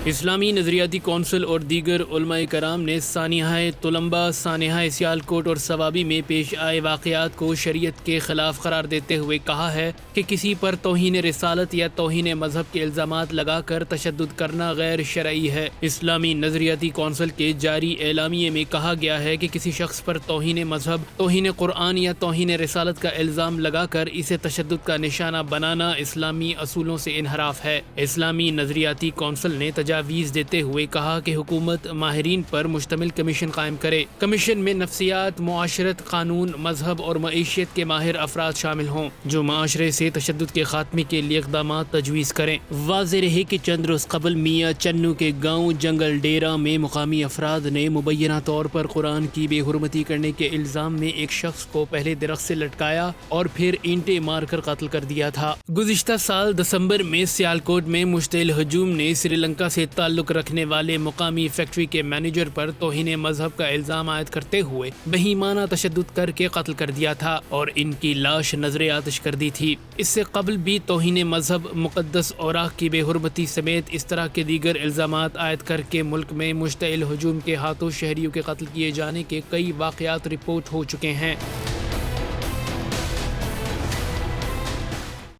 اسلامی نظریاتی کونسل اور دیگر علماء کرام نے سانحہ تلمبہ، سانحہ سیالکوٹ اور ثوابی میں پیش آئے واقعات کو شریعت کے خلاف قرار دیتے ہوئے کہا ہے کہ کسی پر توہین رسالت یا توہین مذہب کے الزامات لگا کر تشدد کرنا غیر شرعی ہے۔ اسلامی نظریاتی کونسل کے جاری اعلامیے میں کہا گیا ہے کہ کسی شخص پر توہین مذہب، توہین قرآن یا توہین رسالت کا الزام لگا کر اسے تشدد کا نشانہ بنانا اسلامی اصولوں سے انحراف ہے۔ اسلامی نظریاتی کونسل نے تجاویز دیتے ہوئے کہا کہ حکومت ماہرین پر مشتمل کمیشن قائم کرے۔ کمیشن میں نفسیات، معاشرت، قانون، مذہب اور معیشت کے ماہر افراد شامل ہوں جو معاشرے سے تشدد کے خاتمے کے لیے اقدامات تجویز کریں۔ واضح رہے کہ چند روز قبل میاں چنو کے گاؤں جنگل ڈیرہ میں مقامی افراد نے مبینہ طور پر قرآن کی بے حرمتی کرنے کے الزام میں ایک شخص کو پہلے درخت سے لٹکایا اور پھر اینٹیں مار کر قتل کر دیا تھا۔ گزشتہ سال دسمبر میں سیالکوٹ میں مشتعل ہجوم نے سری لنکا سے تعلق رکھنے والے مقامی فیکٹری کے مینیجر پر توہین مذہب کا الزام عائد کرتے ہوئے بہیمانہ تشدد کر کے قتل کر دیا تھا اور ان کی لاش نذر آتش کر دی تھی۔ اس سے قبل بھی توہین مذہب، مقدس اوراق کی بے حرمتی سمیت اس طرح کے دیگر الزامات عائد کر کے ملک میں مشتعل ہجوم کے ہاتھوں شہریوں کے قتل کیے جانے کے کئی واقعات رپورٹ ہو چکے ہیں۔